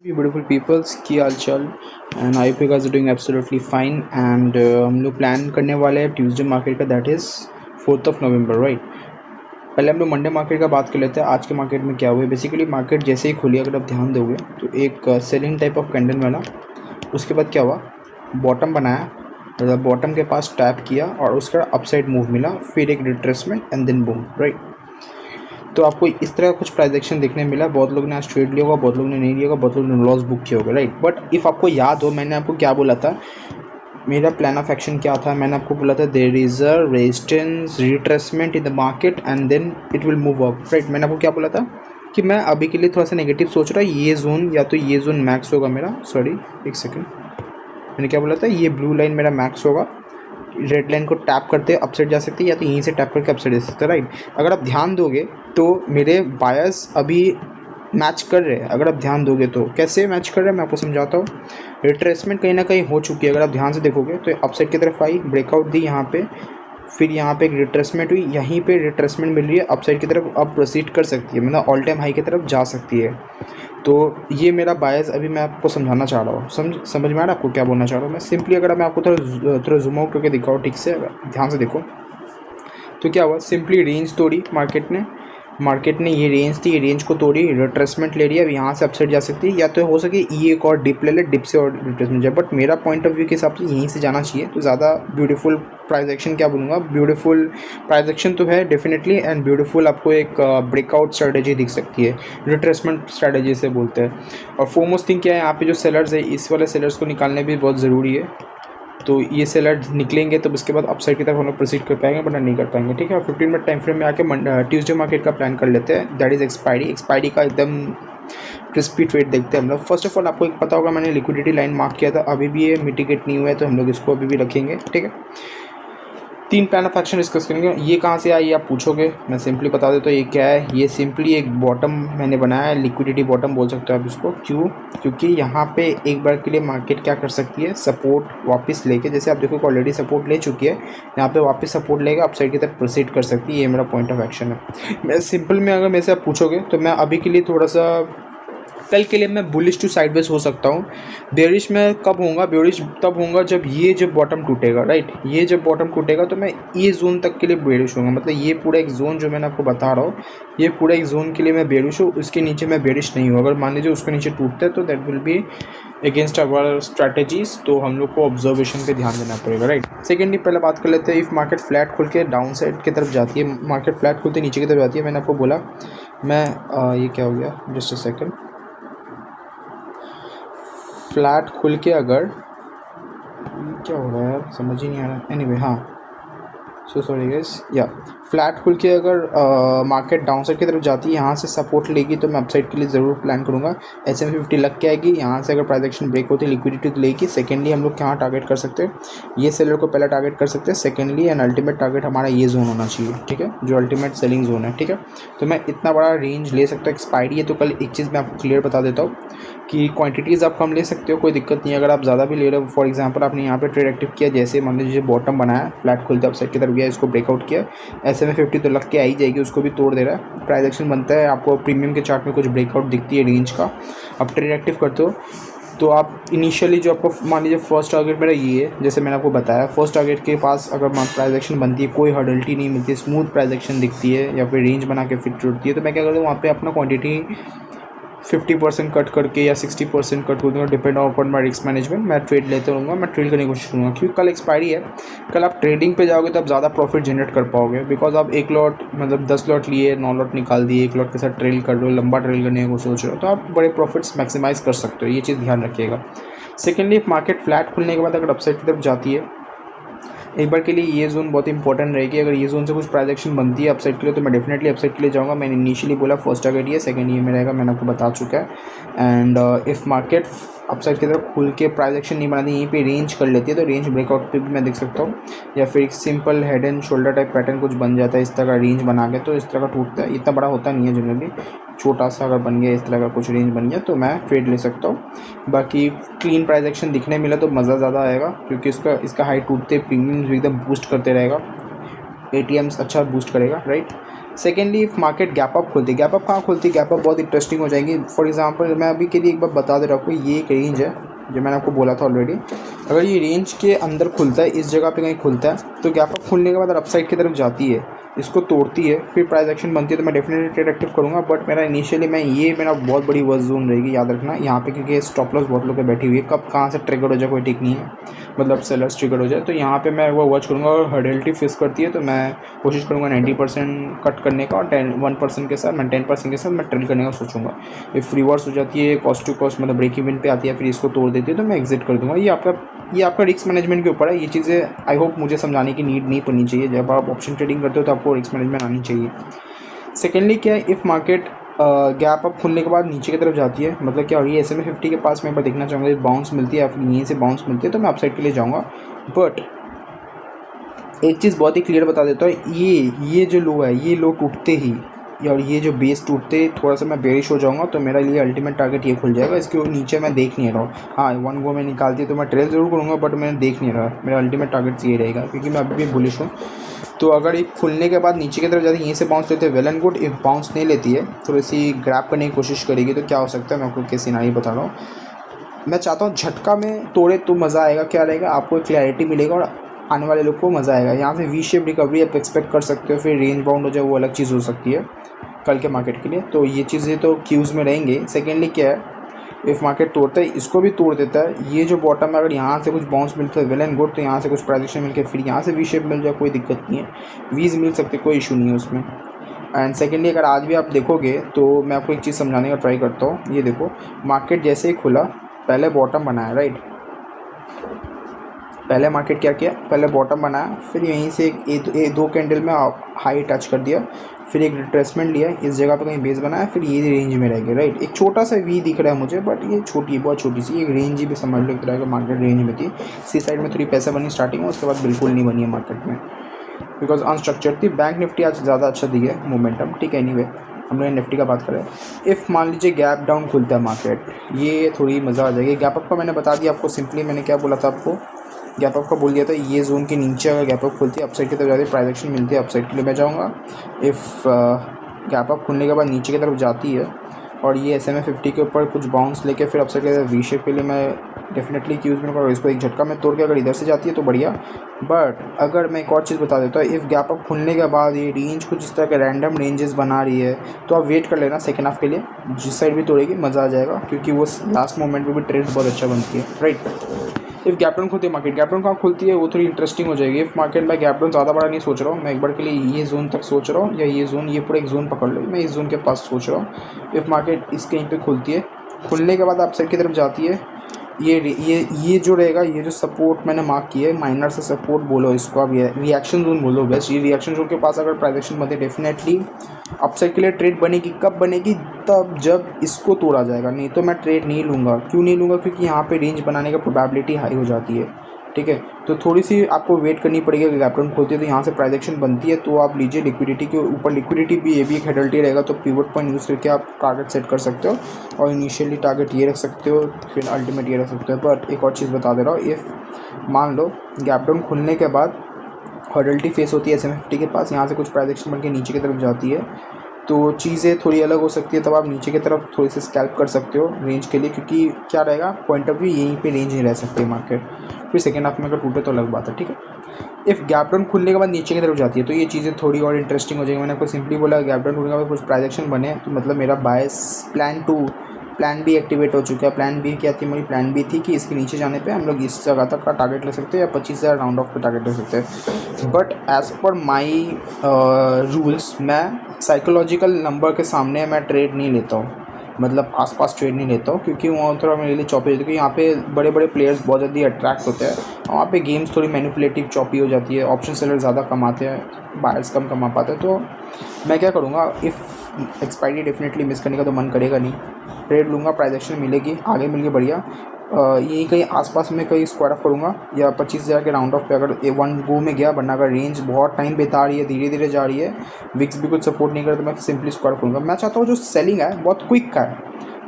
Beautiful peoples की हाल चाल and I पे guys doing absolutely fine and हम लोग प्लान करने वाले हैं ट्यूसडे मार्केट का, दैट इज़ 4 नवंबर, राइट। पहले हम लोग मंडे मार्केट का बात कर लेते हैं। आज के मार्केट में क्या हुआ है। बेसिकली मार्केट जैसे ही खुली, अगर आप ध्यान दोगे तो एक सेलिंग टाइप ऑफ कैंडल बना। उसके बाद क्या हुआ, बॉटम बनाया, मतलब बॉटम के पास टैप किया और उसका अपसाइड मूव मिला, फिर एक retracement and then boom, right. तो आपको इस तरह का कुछ प्राइस एक्शन देखने मिला। बहुत लोग ने आज ट्रेड लिया होगा, बहुत लोग ने नहीं लिया होगा, बहुत लोग ने लॉस बुक किया होगा, राइट। बट इफ़ आपको याद हो, मैंने आपको क्या बोला था, मेरा प्लान ऑफ एक्शन क्या था। मैंने आपको बोला था there is a resistance retracement in the market and then it will move up, right. मैंने आपको क्या बोला था कि मैं अभी के लिए थोड़ा सा नेगेटिव सोच रहा, ये जोन या तो ये जोन मैक्स होगा मेरा, सॉरी एक सेकेंड, मैंने क्या बोला था, ये ब्लू लाइन मेरा मैक्स होगा। रेड लाइन को टैप करते अपसाइड जा सकते हैं, या तो यहीं से टैप करके अपसाइड जा सकते हैं, राइट। अगर आप ध्यान दोगे तो मेरे बायर्स अभी मैच कर रहे हैं। अगर आप ध्यान दोगे तो कैसे मैच कर रहे हैं मैं आपको समझाता हूँ। रिट्रेसमेंट कहीं ना कहीं हो चुकी है, अगर आप ध्यान से देखोगे तो अपसाइड की तरफ आई, ब्रेकआउट दी यहाँ पे, फिर यहाँ पे एक रिट्रेसमेंट हुई, यहीं पे रिट्रेसमेंट मिल रही है, अपसाइड की तरफ अब प्रोसीड कर सकती है, मतलब ऑल टाइम हाई की तरफ जा सकती है। तो ये मेरा बायस अभी मैं आपको समझाना चाह रहा हूँ। समझ में आ रहा है आपको क्या बोलना चाह रहा हूँ मैं। सिंपली अगर मैं आपको थोड़ा जूम आउट करके दिखाऊँ ठीक से, ध्यान से देखो तो क्या हुआ, सिंपली रेंज तोड़ी मार्केट ने ये रेंज थी, ये रेंज को तोड़ी, रिट्रेसमेंट ले रही है। अब यहाँ से अपसाइड जा सकती है, या तो हो सके ये एक और डिप ले ले, डिप से और रिट्रेसमेंट जाए। बट मेरा पॉइंट ऑफ व्यू के हिसाब से यहीं से जाना चाहिए, तो ज़्यादा ब्यूटीफुल प्राइस एक्शन क्या बोलूँगा, ब्यूटीफुल प्राइस एक्शन तो है डेफिनेटली, एंड ब्यूटीफुल आपको एक ब्रेकआउट स्ट्रैटेजी दिख सकती है, रिट्रेसमेंट स्ट्रैटेजी से बोलते हैं। और फोरमोस्ट थिंग क्या है, यहाँ पे जो सेलर्स है, इस वाले सेलर्स को निकालने भी बहुत ज़रूरी है। तो ये सेलर निकलेंगे तो उसके बाद अपसाइड की तरफ हम लोग प्रोसीड कर पाएंगे, बट नहीं कर पाएंगे, ठीक है। और 15 मिनट टाइम फ्रेम में आके ट्यूसडे मार्केट का प्लान कर लेते हैं, दैट इज़ एक्सपायरी का एकदम क्रिस्पी ट्रेड देखते हैं हम लोग। फर्स्ट ऑफ ऑल आपको एक पता होगा, मैंने लिक्विडिटी लाइन मार्क किया था, अभी भी ये मिटिगेट नहीं हुआ है, तो हम लोग इसको अभी भी रखेंगे, ठीक है। 3 प्लान ऑफ एक्शन डिस्कस करेंगे। ये कहाँ से आई आप पूछोगे, मैं सिंपली बता देता हूँ ये क्या है। ये सिंपली एक बॉटम मैंने बनाया है, लिक्विडिटी बॉटम बोल सकते हो आप इसको। क्यों? क्योंकि यहाँ पे एक बार के लिए मार्केट क्या कर सकती है, सपोर्ट वापस लेके, जैसे आप देखो ऑलरेडी सपोर्ट ले चुकी है, यहाँ पे वापस सपोर्ट लेगा, अपसाइड की तरफ प्रोसीड कर सकती है। ये मेरा पॉइंट ऑफ एक्शन है। मैं सिंपल में अगर मेरे से आप पूछोगे तो मैं अभी के लिए थोड़ा सा, कल के लिए मैं बुलिश टू साइडवेज हो सकता हूँ। बेरिश में कब होऊंगा, बेरिश तब होऊंगा जब ये जब बॉटम टूटेगा, राइट। ये जब बॉटम टूटेगा तो मैं ये जोन तक के लिए बेरिश होऊंगा, मतलब ये पूरा एक जोन जो मैंने आपको बता रहा हूँ, ये पूरा एक जोन के लिए मैं बेरिश हूँ, उसके नीचे मैं बेरिश नहीं हूँ। अगर मान लीजिए उसके नीचे टूटता है तो that will be against our strategies, तो हम लोग को ऑब्जर्वेशन पे ध्यान देना पड़ेगा, राइट। सेकेंडली पहले बात कर लेते हैं, इफ़ मार्केट फ्लैट खुल के डाउन साइड की तरफ जाती है, मार्केट फ्लैट खुलते नीचे की तरफ जाती है, मैंने आपको बोला, मैं ये क्या हो गया, जस्ट अ सेकेंड, फ्लैट खुल के अगर, क्या हो रहा है यार समझ ही नहीं आ रहा, एनीवे हाँ, सो सॉरी गाइस, या फ्लैट खुल के अगर मार्केट डाउन साइड की तरफ जाती है, यहाँ से सपोर्ट लेगी, तो मैं अपसाइड के लिए ज़रूर प्लान करूँगा। SM50 लग के आएगी, यहाँ से अगर प्राइस एक्शन ब्रेक होती है, लिक्विडिटी तो लेगी। सेकेंडली हम लोग कहाँ टारगेट कर सकते हैं, ये सेलर को पहले टारगेट कर सकते हैं। सेकेंडली एंड अल्टीमेट टारगेट हमारा ये जोन होना चाहिए, ठीक है, जो अल्टीमेट सेलिंग जोन है, ठीक है। तो मैं इतना बड़ा रेंज ले सकता हूँ। एक्सपायरी है तो कल एक चीज़ मैं आपको क्लियर बता देता हूँ कि क्वांटिटीज़ आप कम ले सकते हो, कोई दिक्कत नहीं है। अगर आप ज़्यादा भी ले रहे हो, फॉर एग्जांपल आपने यहाँ पे ट्रेड एक्टिव किया, जैसे मान लीजिए बॉटम बनाया, फ्लैट खुलते अपसाइड की तरफ गया, इसको ब्रेकआउट किया, SMA50 तो लग के आ ही जाएगी, उसको भी तोड़ दे रहा है, प्राइस एक्शन बनता है, आपको प्रीमियम के चार्ट में कुछ ब्रेकआउट दिखती है रेंज का, आप ट्रेड एक्टिव करते हो, तो आप इनिशियली जो आपको मान लीजिए फर्स्ट टारगेट मेरा ये है, जैसे मैंने आपको बताया, फर्स्ट टारगेट के पास अगर प्राइस एक्शन बनती है, कोई हर्डल्टी नहीं मिलती है, स्मूथ प्राइस एक्शन दिखती है, या फिर रेंज बना के फिट टूटती है, तो मैं क्या करता हूँ, वहाँ पे अपना क्वांटिटी 50% कट करके या 60% कट कर दूँगा, depend upon my risk management. मैं ट्रेड लेते रहूँगा, मैं ट्रेड करने की कोशिश करूँगा, क्योंकि कल एक्सपायरी है। कल आप ट्रेडिंग पे जाओगे तो आप ज़्यादा प्रॉफिट जनरेट कर पाओगे, बिकॉज आप एक लॉट मतलब 10 लॉट लिए, 9 लॉट निकाल दिए, एक लॉट के साथ ट्रेल कर रहे हो, लंबा ट्रेल करने को सोच रहे हो, तो आप बड़े प्रॉफिट्स मैक्सिमाइज़ कर सकते हो, ये चीज़ ध्यान रखिएगा। सेकेंडली, मार्केट फ्लैट खुलने के बाद अगर अपसाइड की तरफ जाती है, एक बार के लिए ये जोन बहुत इंपॉर्टेंट रहेगी। अगर ये जोन से कुछ प्राइस एक्शन बनती है अपसाइड के लिए, तो मैं डेफिनेटली अपसाइड के लिए जाऊँगा। मैंने इनिशियली बोला फर्स्ट टारगेट ये, सेकंड ये में रहेगा, मैंने आपको बता चुका है। एंड इफ़ मार्केट अपसाइड की तरफ खुल के प्राइस एक्शन नहीं बनाती, यहीं पे रेंज कर लेती है, तो रेंज ब्रेकआउट पे भी मैं देख सकता हूँ, या फिर एक simple head and shoulder type pattern कुछ बन जाता है इस तरह का रेंज बना के, तो इस तरह का टूटता है, इतना बड़ा होता नहीं है जनरली, छोटा सा अगर बन गया इस तरह का कुछ रेंज बन गया, तो मैं ट्रेड ले सकता हूँ। बाकी क्लीन प्राइस एक्शन दिखने मिला तो मज़ा ज़्यादा आएगा, क्योंकि इसका हाई टूटते प्रीमियम्स भी एकदम बूस्ट करते रहेगा। ATMs अच्छा बूस्ट करेगा, right. Secondly, if market gap up खुलती है, गैप अप कहाँ खुलती है, गैप अप बहुत इंटरेस्टिंग हो जाएंगी। फॉर एग्जांपल मैं अभी के लिए एक बार बता दे रहा हूँ, ये एक रेंज है जो मैंने आपको बोला था ऑलरेडी। अगर ये रेंज के अंदर खुलता है, इस जगह पे कहीं खुलता है, तो गैप अप खुलने के बाद अपसाइड की तरफ जाती है, इसको तोड़ती है, फिर प्राइस एक्शन बनती है, तो मैं डेफिनेटली ट्रेड एक्टिव करूँगा। बट मेरा इनिशियली मेरा बहुत बड़ी वर्स्ट जोन रहेगी, याद रखना यहाँ पे, क्योंकि स्टॉप लॉस बहुत लोग पे बैठी हुई है, कब कहाँ से ट्रिगर हो जाए कोई ठीक नहीं है, मतलब सेलर्स ट्रिगर हो जाए। तो यहाँ पे मैं वो वॉच करूँगा, और हर्डेलिटी फेस करती है तो मैं कोशिश करूँगा 90% कट करने का, और 1% के साथ मैं 10% के साथ मैं ट्रेड करने का सोचूंगा। इफ रिवर्स हो जाती है, कॉस्ट टू कॉस्ट मतलब ब्रेक इवन पे आती है, फिर इसको तोड़ देती है, तो मैं एग्जिट कर दूँगा। ये आपका रिस्क मैनेजमेंट के ऊपर है। ये चीज़ें आई होप मुझे समझाने की नीड नहीं पड़नी चाहिए। जब आप ऑप्शन ट्रेडिंग करते हो तो आपको रिस्क मैनेजमेंट आनी चाहिए। सेकेंडली क्या है, इफ़ मार्केट गैप अप खुलने के बाद नीचे की तरफ जाती है, मतलब क्या हो रही है, SMA 50 के पास मैं एक बार देखना चाहूँगा, बाउंस मिलती है या फिर यहीं से बाउंस मिलती है, तो मैं अपसाइड के लिए जाऊँगा। बट एक चीज़ बहुत ही क्लियर बता देता हूँ, ये जो लो है, ये लो टूटते ही, और ये जो बेस टूटते ही थोड़ा सा मैं बेरिश हो जाऊंगा, तो मेरा लिए अल्टीमेट टारगेट ये खुल जाएगा। इसके नीचे मैं देख नहीं रहा हूँ। हाँ, वन गो में निकालती है तो मैं ट्रेल ज़रूर करूँगा, बट मैं देख नहीं रहा, मेरा अल्टीमेट टारगेट ये रहेगा, क्योंकि मैं अभी भी बुलिश हूँ। तो अगर ये खुलने के बाद नीचे की तरफ जाती है, यहीं से बाउंस लेते हैं, well and good. If bounce नहीं लेती है, थोड़ी सी ग्रैब करने की कोशिश करेगी, तो क्या हो सकता है, मैं आपको केस सिनारी बता रहा हूँ। मैं चाहता हूँ झटका में तोड़े तो मज़ा आएगा। क्या रहेगा, आपको क्लैरिटी मिलेगा और आने वाले लोग को मज़ा आएगा। यहाँ से वी शेप रिकवरी आप एक्सपेक्ट कर सकते हो, फिर रेंज बाउंड हो जाए, वो अलग चीज़ हो सकती है कल के मार्केट के लिए। तो ये चीज़ें तो क्यूज़ में रहेंगे। सेकेंडली क्या है, इफ़ मार्केट तोड़ता है, इसको भी तोड़ देता है, ये जो बॉटम है, अगर यहाँ से कुछ बाउंस मिलता है, वेल एंड गुड, तो यहाँ से कुछ प्राइजेशन मिल के फिर यहाँ से वी शेप मिल जाए, कोई दिक्कत नहीं है, वीज मिल सकते, कोई इशू नहीं है उसमें। एंड सेकेंडली, अगर आज भी आप देखोगे तो मैं आपको एक चीज़ समझाने का ट्राई करता हूँ। ये देखो, मार्केट जैसे ही खुला, पहले बॉटम बनाया, राइट। पहले मार्केट क्या किया, पहले बॉटम बनाया, फिर यहीं से एक दो कैंडल में हाई टच कर दिया, फिर एक रिट्रेसमेंट लिया, इस जगह पे कहीं बेस बनाया, फिर ये रेंज में रह गया, राइट। एक छोटा सा वी दिख रहा है मुझे, बट ये छोटी, बहुत छोटी सी एक रेंज ही भी समझ लो, तरह का मार्केट रेंज में थी। सी साइड में थोड़ी पैसा बनी स्टार्टिंग में, उसके बाद बिल्कुल नहीं बनी है मार्केट में, बिकॉज अनस्ट्रक्चर्ड थी। बैंक निफ्टी आज ज़्यादा अच्छा दी है मोमेंटम, ठीक है। एनीवे, हम लोग निफ्टी का बात करें। इफ़ मान लीजिए गैप डाउन खुलता है मार्केट, ये थोड़ी मज़ा आ जाएगी। गैप अप का मैंने बता दिया आपको, सिंपली मैंने क्या बोला था आपको, गैप अप का बोल दिया था, ये जोन के नीचे अगर गैप अप खुलती है, अपसाइड की तरफ जाती है, प्राइस एक्शन मिलती है, अपसाइड के लिए मैं जाऊँगा। इफ़ गैप अप खुलने के बाद नीचे की तरफ जाती है और ये SMA 50 के ऊपर कुछ बाउंस लेके फिर अपसाइड की तरफ वी शेप के लिए मैं डेफिनेटली यूज़ में करूँगा। इसको एक झटका में तोड़ के अगर इधर से जाती है तो बढ़िया। बट अगर मैं एक और चीज़ बता देता हूँ, इफ़ गैप अप खुलने के बाद ये रेंज कुछ इस तरह के रैंडम रेंजेस बना रही है, तो आप वेट कर लेना सेकेंड हाफ के लिए, जिस साइड भी तोड़ेगी मज़ा आ जाएगा, क्योंकि वो लास्ट मोमेंट में भी ट्रेड बहुत अच्छा बनती है, राइट। इफ़ गैप डाउन खुलती है मार्केट, गैप डाउन कहाँ खुलती है वो थोड़ी इंटरेस्टिंग हो जाएगी। इफ़ मार्केट में गैप डाउन ज़्यादा बड़ा नहीं सोच रहा हूँ मैं, एक बार के लिए ये जोन तक सोच रहा हूँ, या ये जोन, ये पूरा एक जोन पकड़ लो, मैं इस जोन के पास सोच रहा हूँ। इफ़ मार्केट इस कहीं पे खुलती है, खुलने के बाद आप साइड की तरफ जाती है, ये जो रहेगा, ये जो सपोर्ट मैंने मार्क किया है, माइनर से सपोर्ट बोलो इसको, अब ये रिएक्शन जोन बोलो बेस्ट। ये रिएक्शन जोन के पास अगर प्राइस एक्शन बनते, डेफिनेटली अपसाइड के लिए ट्रेड बनेगी। कब बनेगी, तब जब इसको तोड़ा जाएगा, नहीं तो मैं ट्रेड नहीं लूँगा। क्यों नहीं लूँगा, क्योंकि यहाँ पे रेंज बनाने का प्रोबेबिलिटी हाई हो जाती है, ठीक है। तो थोड़ी सी आपको वेट करनी पड़ेगी। अगर गैप डाउन खोलती है तो यहाँ से प्राइस एक्शन बनती है, तो आप लीजिए लिक्विडिटी के ऊपर, लिक्विडिटी भी ये भी एक हेडल्टी रहेगा, तो पिवट पॉइंट यूज़ करके आप टारगेट सेट कर सकते हो, और इनिशियली टारगेट ये रख सकते हो, फिर अल्टीमेट ये रख सकते हो। बट एक और चीज़ बता दे रहा हूँ, इफ़ मान लो गैप डाउन खुलने के बाद हर्डल्टी फेस होती है SMA 50 के पास, यहाँ से कुछ प्राइस एक्शन बन के नीचे की तरफ जाती है, तो चीज़ें थोड़ी अलग हो सकती है। तब आप नीचे की तरफ थोड़ी सी स्कैल्प कर सकते हो रेंज के लिए, क्योंकि क्या रहेगा, पॉइंट ऑफ व्यू यहीं पे रेंज नहीं रह सकती है मार्केट। फिर सेकेंड हाफ में अगर टूटे तो अलग बात है, ठीक है। इफ़ गैप डाउन खुलने के बाद नीचे की तरफ जाती है, तो ये चीज़ें थोड़ी और इंटरेस्टिंग हो जाएगी। मैंने आपको सिंपली बोला गैप डाउन खुलने के बाद कुछ प्राइस एक्शन बने, तो मतलब मेरा बायस प्लान बी एक्टिवेट हो चुका है। प्लान बी क्या थी, मेरी प्लान बी थी कि इसके नीचे जाने पे हम लोग इस जगह तक का टारगेट ले सकते हैं, या 25,000 राउंड ऑफ पे टारगेट ले सकते हैं। But as per my rules, मैं साइकोलॉजिकल नंबर के सामने मैं ट्रेड नहीं लेता हूँ, मतलब आसपास ट्रेड नहीं लेता हूँ, क्योंकि वहाँ थोड़ा मेरे लिए चॉपी होती है। क्योंकि यहाँ पे बड़े बड़े प्लेयर्स बहुत जल्दी अट्रैक्ट होते हैं, वहाँ पे गेम्स थोड़ी मैनिपुलेटिव चॉपी हो जाती है, ऑप्शन सेलर ज़्यादा कमाते हैं, बायर्स कम कमा पाते हैं। तो मैं क्या करूँगा, इफ़ एक्सपायरी डेफिनेटली मिस करने का तो मन करेगा नहीं, ट्रेड लूँगा, प्राइस एक्शन मिलेगी, आगे मिल गई बढ़िया। यही कहीं आसपास में कहीं स्क्वायर ऑफ करूँगा, या 25,000 के राउंड ऑफ पे अगर वन गो में गया, वरना अगर रेंज बहुत टाइम बिता रही है, धीरे धीरे जा रही है, विक्स भी कुछ सपोर्ट नहीं कर, तो मैं सिंपली स्क्वायर करूँगा। मैं चाहता हूँ जो सेलिंग है बहुत क्विक का है,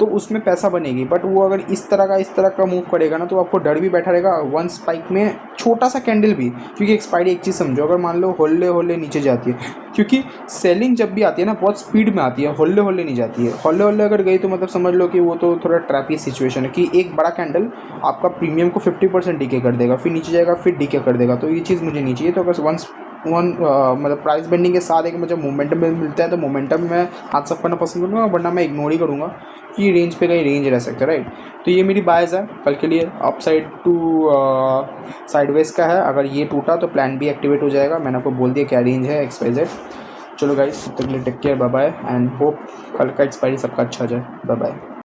तो उसमें पैसा बनेगी। बट वो अगर इस तरह का मूव करेगा ना, तो आपको डर भी बैठा रहेगा वन स्पाइक में, छोटा सा कैंडल भी, क्योंकि एक्सपायरी एक चीज़ समझो, अगर मान लो होल्ले होल्ले नीचे जाती है, क्योंकि सेलिंग जब भी आती है ना बहुत स्पीड में आती है, होल्ले होल्ले नहीं जाती है। होल्ले होल्ले अगर गई तो मतलब समझ लो कि वो तो थोड़ा ट्रैपी सिचुएशन है, कि एक बड़ा कैंडल आपका प्रीमियम को 50% डीके कर देगा, फिर नीचे जाएगा, फिर डीके कर देगा। तो ये चीज़ मुझे नहीं चाहिए। तो अगर मतलब प्राइस बेंडिंग के साथ एक मुझे मोमेंटम मिलता है, तो मोमेंटम में हाथ सब करना पसंद करूँगा, वरना मैं इग्नोर ही करूँगा कि रेंज पे कहीं रेंज रह सकता है, राइट। तो ये मेरी बायस है कल के लिए, अप साइड टू साइडवेज का है। अगर ये टूटा तो प्लान बी एक्टिवेट हो जाएगा। मैंने आपको बोल दिया क्या रेंज है XYZ। चलो गाइस, तब तक के लिए take care, bye bye, and hope कल का एक्सपायरी सबका अच्छा जाए। Bye bye.